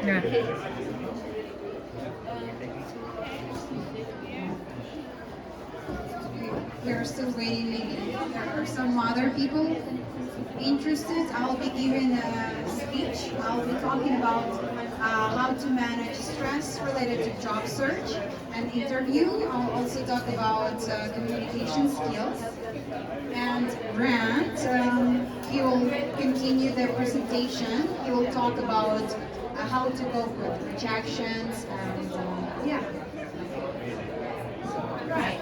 Yeah. We are still waiting. Maybe there are some other people interested. I'll be giving a speech. I'll be talking about how to manage stress related to job search and interview. I'll also talk about communication skills. And Grant, he will continue the presentation. He will talk about how to cope with rejections and yeah. Right.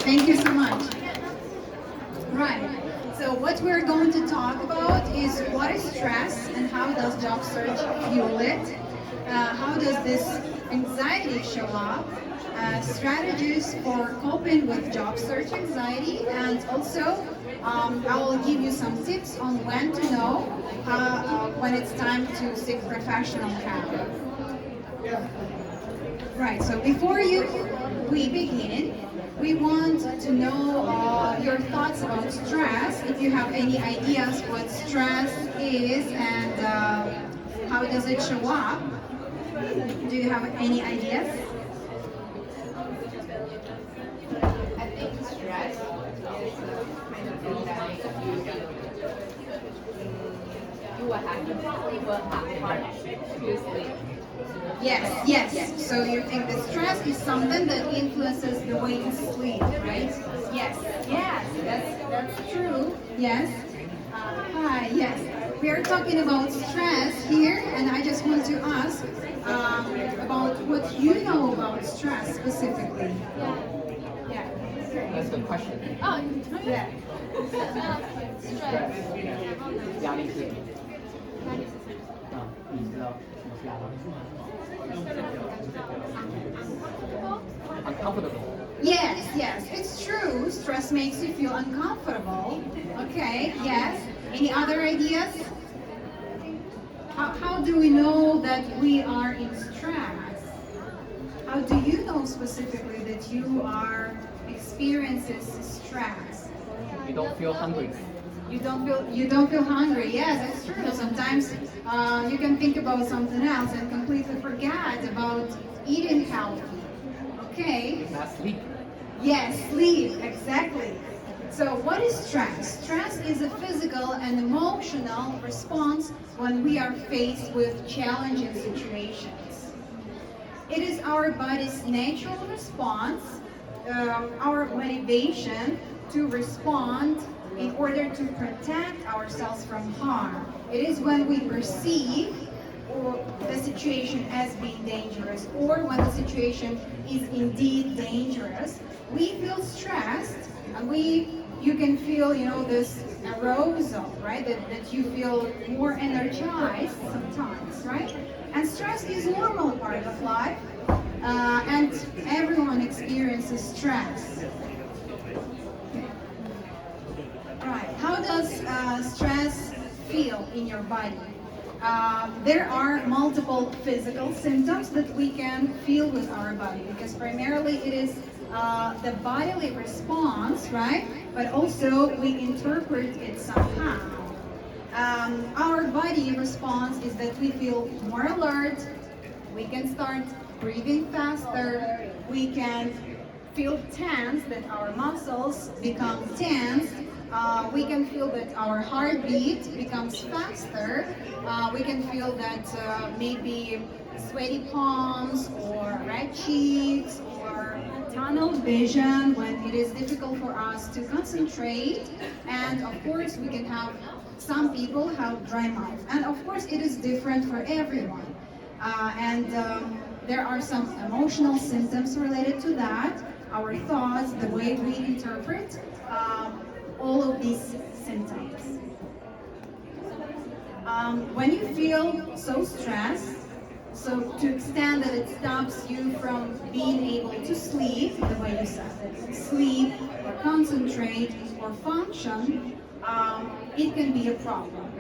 Thank you so much. Right. So what we're going to talk about is what is stress and how does job search fuel it? How does this anxiety show up? Strategies for coping with job search anxiety, and also I will give you some tips on when to know when it's time to seek professional help. Right. So before we begin, we want to know your thoughts about stress. If you have any ideas what stress is and how does it show up? Do you have any ideas? I think stress is kind of thing that you probably will have hard to sleep. Yes. So you think that stress is something that influences the way you sleep, right? Yes, that's true. Yes. Hi, yes. We are talking about stress here, and I just want to ask about what you know about stress specifically. Yeah. That's the question. Oh, Yeah. stress. 压力是你知道什么是压力 uncomfortable. Yes, it's true. Stress makes you feel uncomfortable. Okay, yes. Any other ideas? How do we know that we are in stress? How do you know specifically that you are experiencing stress? You don't feel hungry. You don't feel hungry. Yes, that's true. Sometimes you can think about something else and completely forget about eating healthy. Okay. Not sleep. Yes, sleep, exactly. So what is stress? Stress is a physical and emotional response when we are faced with challenging situations. It is our body's natural response, our motivation to respond in order to protect ourselves from harm. It is when we perceive the situation as being dangerous, or when the situation is indeed dangerous, we feel stressed, and you can feel, this arousal, right? That you feel more energized sometimes, right? And stress is a normal part of life, and everyone experiences stress. Right. How does stress feel in your body? There are multiple physical symptoms that we can feel with our body, because primarily it is the bodily response, right? But also we interpret it somehow. Our body response is that we feel more alert, we can start breathing faster, we can feel tense, that our muscles become tense. We can feel that our heartbeat becomes faster. We can feel that maybe sweaty palms or red cheeks or tunnel vision when it is difficult for us to concentrate. And of course, we can have, some people have dry mouth. And of course, it is different for everyone. There are some emotional symptoms related to that, our thoughts, the way we interpret all of these symptoms. When you feel so stressed, so to extent that it stops you from being able to sleep, the way you said it, sleep or concentrate or function, it can be a problem.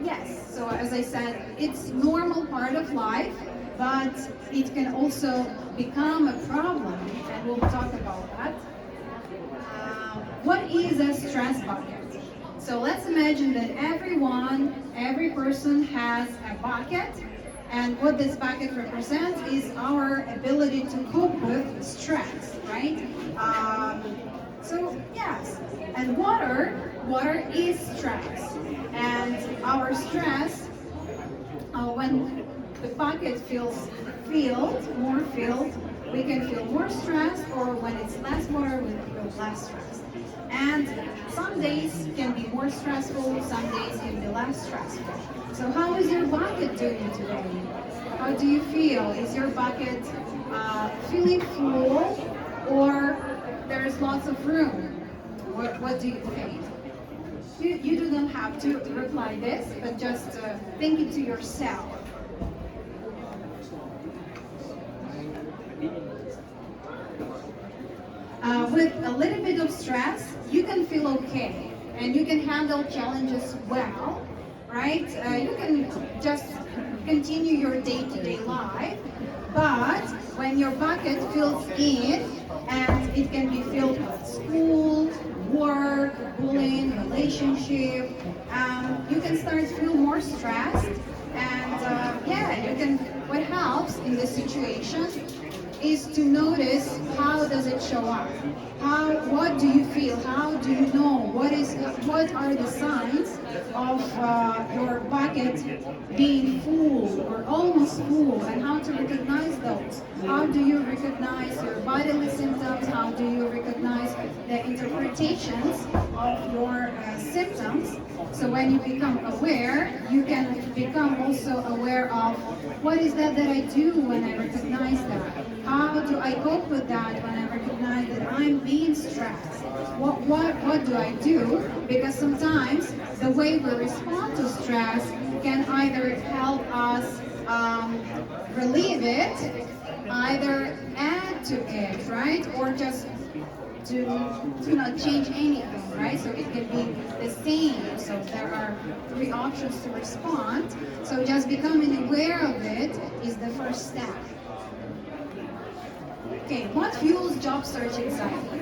Yes, so as I said, it's normal part of life, but it can also become a problem, and we'll talk about that. What is a stress bucket? So let's imagine that every person has a bucket, and what this bucket represents is our ability to cope with stress, right? So yes, and water is stress, and our stress, when the bucket feels more filled, we can feel more stressed, or when it's less water, we feel less stressed. And some days can be more stressful, some days can be less stressful. So how is your bucket doing today? How do you feel? Is your bucket feeling full, or there's lots of room? What do you think? You do not have to reply this, but just think it to yourself. With a little bit of stress, you can feel okay, and you can handle challenges well, right? You can just continue your day-to-day life, but when your bucket fills in, and it can be filled with school, work, bullying, relationship, you can start to feel more stressed, and what helps in this situation is to notice how does it show up. What do you feel? How do you know? What are the signs of your bucket being full or almost full, and how to recognize those? How do you recognize your bodily symptoms? How do you recognize the interpretations of your symptoms? So when you become aware, you can become also aware of what is that I do when I recognize that? How do I cope with that when I recognize that I'm being stressed? What do I do? Because sometimes the way we respond to stress can either help us relieve it, either add to it, right? Or just to not change anything, right? So it can be the same. So there are three options to respond. So just becoming aware of it is the first step. Okay, what fuels job search anxiety?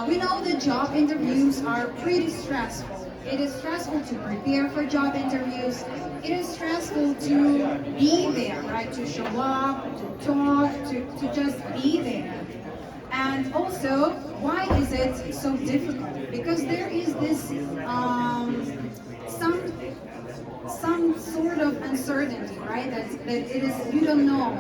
We know that job interviews are pretty stressful. It is stressful to prepare for job interviews. It is stressful to be there, right? To show up, to talk, to just be there. And also, why is it so difficult? Because there is this some sort of uncertainty, right? That it is, you don't know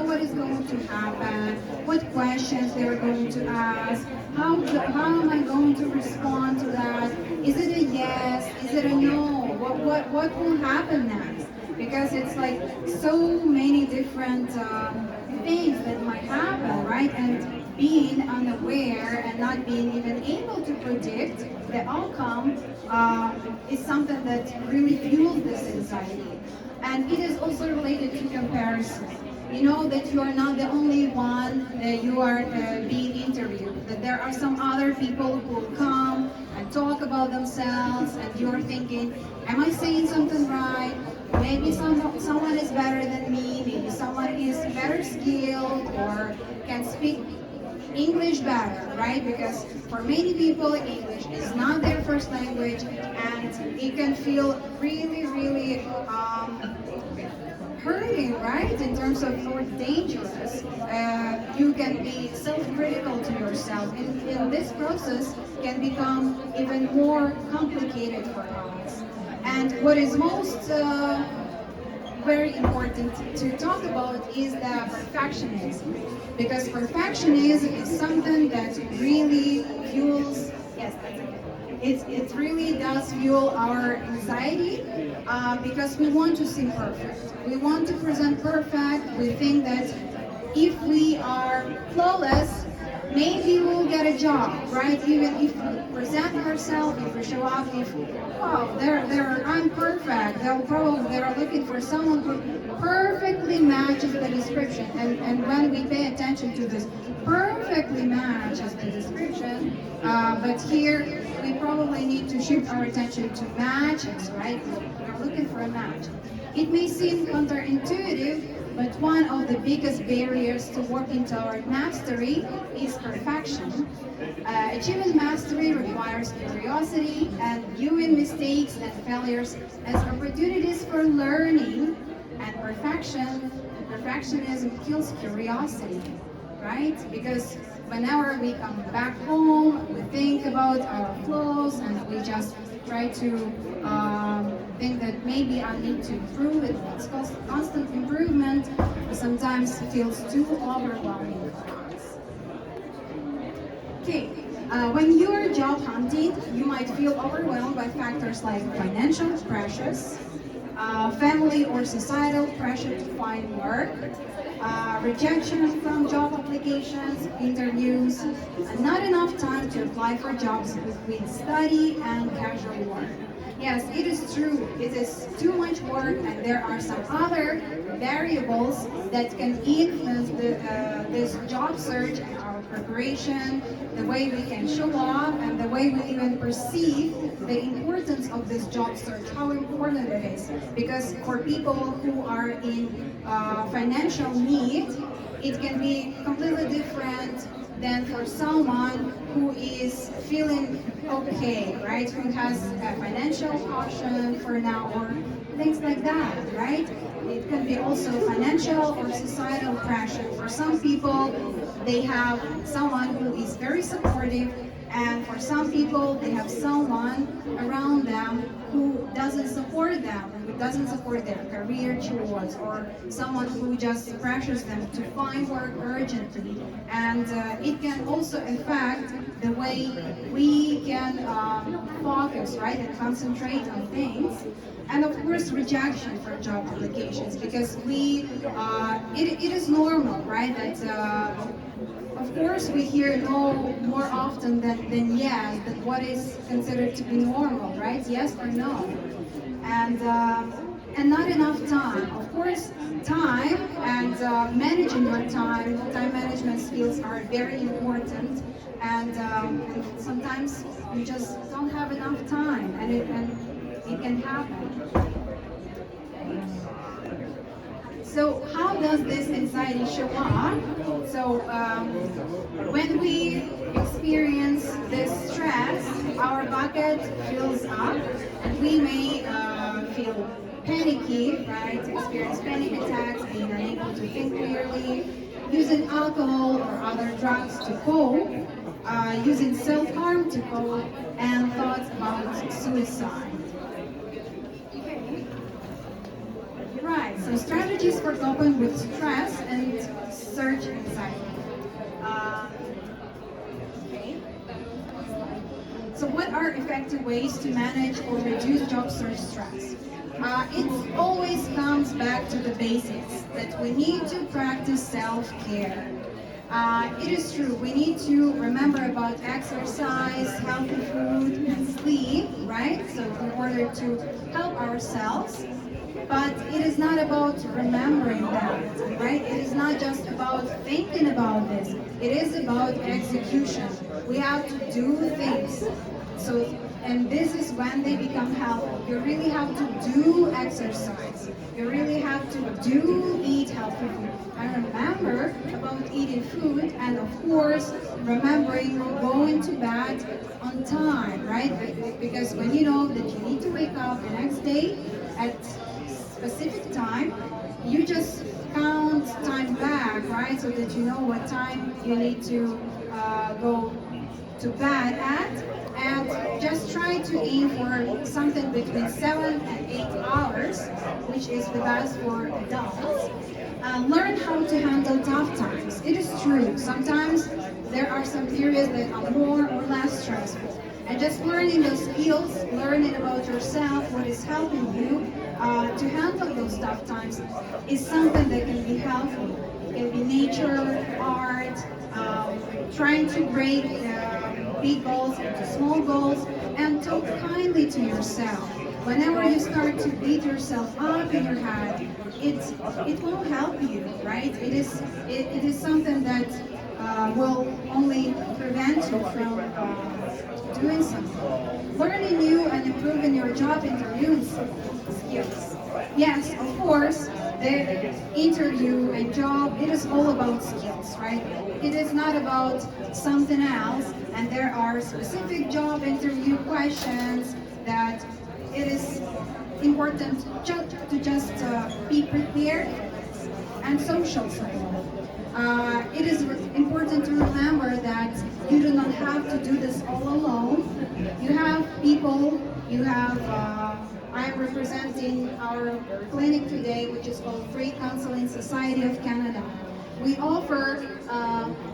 what is going to happen, what questions they're going to ask, how am I going to respond to that? Is it a yes? Is it a no? What will happen next? Because it's like so many different things that might happen, right? And being unaware and not being even able to predict the outcome is something that really fuels this anxiety. And it is also related to comparison. You know that you are not the only one that you are being interviewed, that there are some other people who will come and talk about themselves, and you're thinking, am I saying something right? Maybe someone is better than me, maybe someone is better skilled or can speak English better, right? Because for many people, English is not their first language, and it can feel really, really hurting, right? In terms of, or dangerous. You can be self-critical to yourself, and this process can become even more complicated for us. And what is most very important to talk about is the perfectionism, because perfectionism is something that really fuels, yes, that's it. It really does fuel our anxiety because we want to seem perfect. We want to present perfect. We think that if we are flawless, maybe we'll get a job, right? Even if we present ourselves, if we show up, I'm perfect. They're looking for someone who perfectly matches the description. And when we pay attention to this, perfectly matches the description. But here we probably need to shift our attention to matches, right? We're looking for a match. It may seem counterintuitive, but one of the biggest barriers to working toward mastery is perfection. Achieving mastery requires curiosity and viewing mistakes and failures as opportunities for learning, and perfectionism kills curiosity, right? Because whenever we come back home, we think about our flaws and we just try to think that maybe I need to improve it. It's constant improvement. Sometimes feels too overwhelming for us. Okay, when you are job hunting, you might feel overwhelmed by factors like financial pressures, family or societal pressure to find work, rejection from job applications, interviews, and not enough time to apply for jobs between study and casual work. Yes, it is true. It is too much work, and there are some other variables that can influence this job search and our preparation, the way we can show up, and the way we even perceive the importance of this job search, how important it is. Because for people who are in financial need, it can be completely different than for someone who is feeling okay, right? Who has a financial caution for now or things like that, right? It can be also financial or societal pressure. For some people, they have someone who is very supportive, and for some people, they have someone around them who doesn't support them, who doesn't support their career choice, or someone who just pressures them to find work urgently. And it can also affect the way we can focus, right, and concentrate on things. And of course, rejection for job applications, because it is normal, right, that of course we hear no more often than yes, that what is considered to be normal, right, yes or no. And not enough time. Of course, time and managing your time management skills are very important, and sometimes you just don't have enough time, and it can happen. So how does this anxiety show up? So when we experience this stress, our bucket fills up, and we may feel panicky, right? Experience panic attacks, being unable to think clearly, using alcohol or other drugs to cope, using self-harm to cope, and thoughts about suicide. Right, so strategies for coping with stress and search anxiety. Okay. So what are effective ways to manage or reduce job search stress? It always comes back to the basics, that we need to practice self-care. It is true, we need to remember about exercise, healthy food, and sleep, right? So in order to help ourselves. But it is not about remembering that, right? It is not just about thinking about this. It is about execution. We have to do things. So, and this is when they become helpful. You really have to do exercise. You really have to eat healthy food. And remember about eating food, and of course, remembering going to bed on time, right? Because when you know that you need to wake up the next day at specific time, you just count time back, right? So that you know what time you need to go to bed at, and just try to aim for something between 7 and 8 hours, which is the best for adults. Learn how to handle tough times. It is true, sometimes there are some periods that are more or less stressful. And just learning those skills, learning about yourself, what is helping you to handle those tough times is something that can be helpful. It can be nature, art, trying to break big goals into small goals, and talk kindly to yourself. Whenever you start to beat yourself up in your head, it won't help you, right? It is something that will only prevent you doing something. Learning new and improving your job interview skills. Yes, of course, the interview and job, it is all about skills, right? It is not about something else, and there are specific job interview questions that it is important to just be prepared for this. And social support. It is important to remember that you do not have to do this all alone. You have people, I'm representing our clinic today, which is called Free Counseling Society of Canada. We offer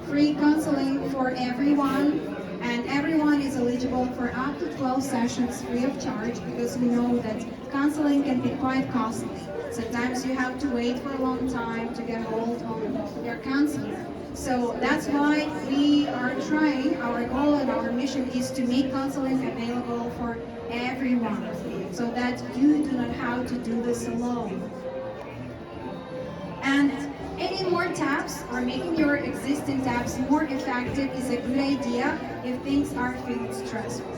free counseling for everyone, and everyone is eligible for up to 12 sessions free of charge, because we know that counseling can be quite costly. Sometimes you have to wait for a long time to get hold of your counselor. So that's why we are trying, our goal and our mission is to make counseling available for everyone, so that you do not have to do this alone. And adding more tabs or making your existing tabs more effective is a good idea if things are feeling stressful.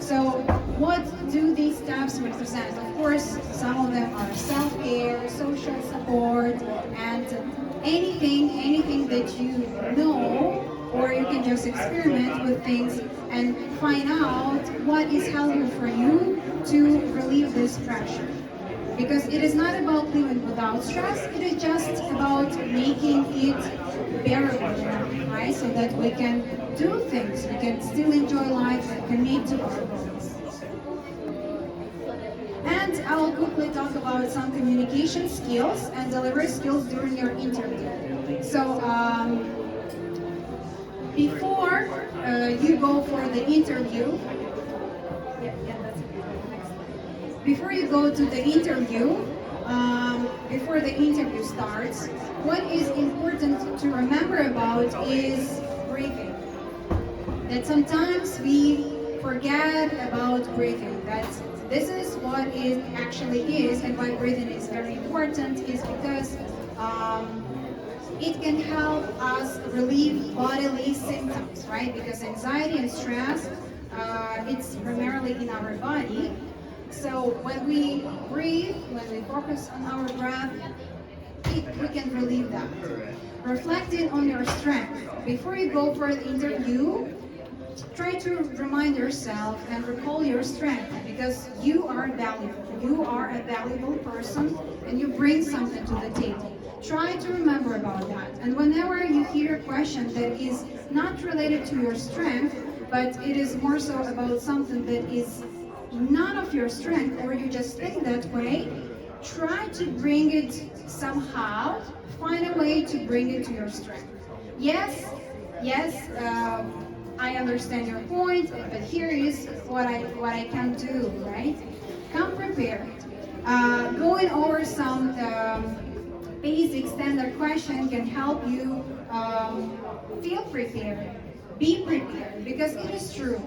So what do these tabs represent? Of course, some of them are self-care, social support, and anything that you know, or you can just experiment with things and find out what is helpful for you to relieve this pressure. Because it is not about living without stress, it is just about making it bearable enough, right? So that we can do things, we can still enjoy life and commit to our goals. And I will quickly talk about some communication skills and delivery skills during your interview. So before you go for the interview, before you go to the interview, before the interview starts, what is important to remember about is breathing. That sometimes we forget about breathing. That this is what it actually is, and why breathing is very important is because it can help us relieve bodily symptoms, right? Because anxiety and stress, it's primarily in our body. So when we breathe, when we focus on our breath, we can relieve that. Reflecting on your strength. Before you go for the interview, try to remind yourself and recall your strength, because you are valuable. You are a valuable person and you bring something to the table. Try to remember about that. And whenever you hear a question that is not related to your strength, but it is more so about something that is none of your strength, or you just think that way, try to bring it somehow, find a way to bring it to your strength. Yes, I understand your point, but here is what I can do, right? Come prepared. Going over some basic standard question can help you feel prepared, be prepared, because it is true.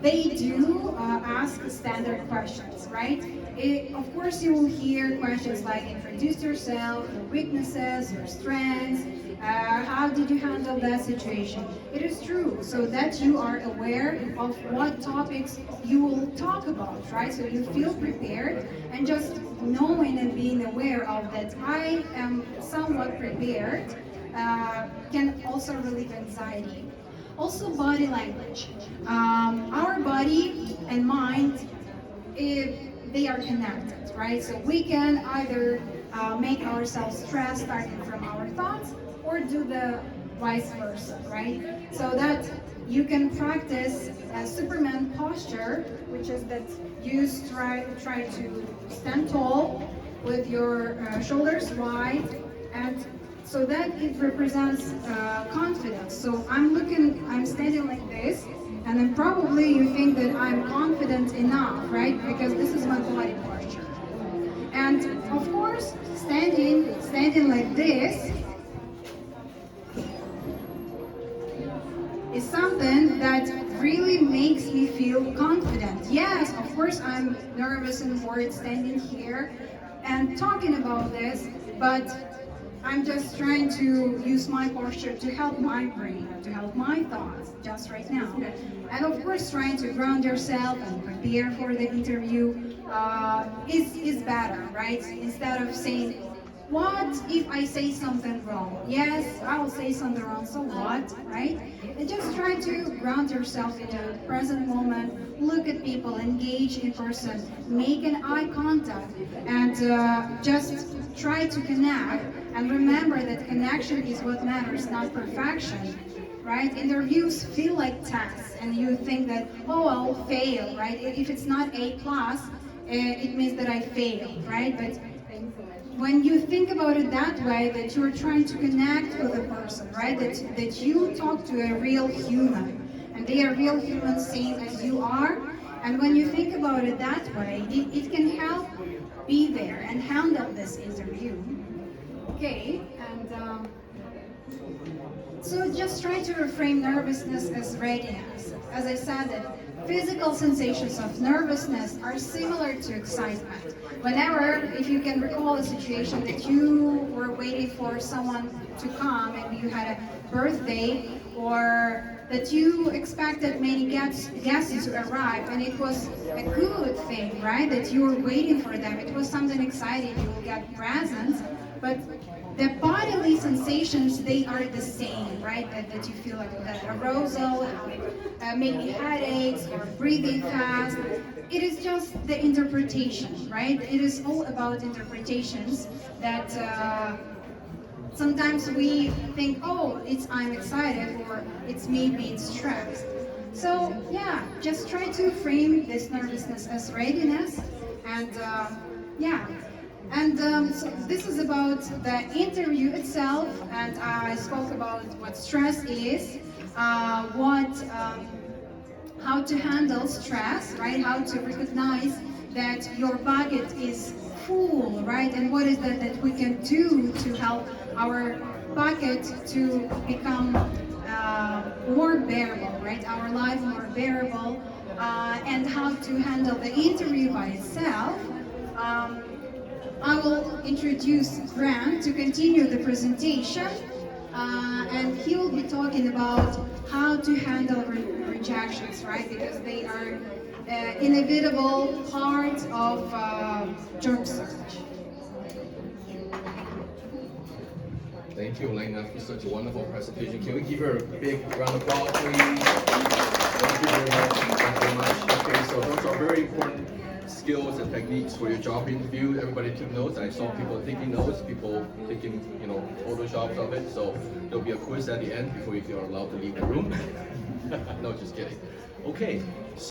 They do ask standard questions, right? Of course, you will hear questions like introduce yourself, your weaknesses, your strengths, how did you handle that situation? It is true, so that you are aware of what topics you will talk about, right? So you feel prepared, and just knowing and being aware of that I am somewhat prepared can also relieve anxiety. Also, body language. Our body and mind, they are connected, right? So we can either make ourselves stressed starting from our thoughts, or do the vice versa, right? So that you can practice a Superman posture, which is that you try to stand tall with your shoulders wide, and so that it represents confidence. So I'm standing like this, and then probably you think that I'm confident enough, right? Because this is my body posture. And of course, standing like this is something that really makes me feel confident. Yes, of course, I'm nervous and worried standing here and talking about this, but I'm just trying to use my posture to help my brain, to help my thoughts just right now. And of course, trying to ground yourself and prepare for the interview is better, right? Instead of saying, what if I say something wrong? Yes, I will say something wrong, so what, right? And just try to ground yourself in the present moment, look at people, engage in person, make an eye contact, and just try to connect. And remember that connection is what matters, not perfection, right? Interviews feel like tests, and you think that, oh, I'll fail, right? If it's not A+, it means that I failed, right? But when you think about it that way, that you're trying to connect with a person, right? That you talk to a real human, and they are real humans same as you are. And when you think about it that way, it can help be there and handle this interview. Okay, and so just try to reframe nervousness as readiness. As I said, that physical sensations of nervousness are similar to excitement. Whenever, if you can recall a situation that you were waiting for someone to come and you had a birthday, or that you expected many guests to arrive, and it was a good thing, right? That you were waiting for them. It was something exciting. You will get presents, but the bodily sensations, they are the same, right? That you feel like that arousal, maybe headaches or breathing fast. It is just the interpretation, right? It is all about interpretations that sometimes we think, oh, I'm excited, or it's me being stressed. So yeah, just try to frame this nervousness as readiness, and yeah. And so this is about the interview itself, and I spoke about what stress is, how to handle stress, right? How to recognize that your bucket is full, right? And what is that we can do to help our bucket to become more bearable, right? Our life more bearable, and how to handle the interview by itself. I will introduce Grant to continue the presentation, and he will be talking about how to handle rejections, right? Because they are inevitable part of job search. Thank you, Olena, for such a wonderful presentation. Can we give her a big round of applause, please? Thank you very much. Thank you very much. Okay, so those are very important skills and techniques for your job interview. Everybody took notes. I saw people taking notes, people taking, photoshops of it. So there'll be a quiz at the end before you're allowed to leave the room. No, just kidding. Okay,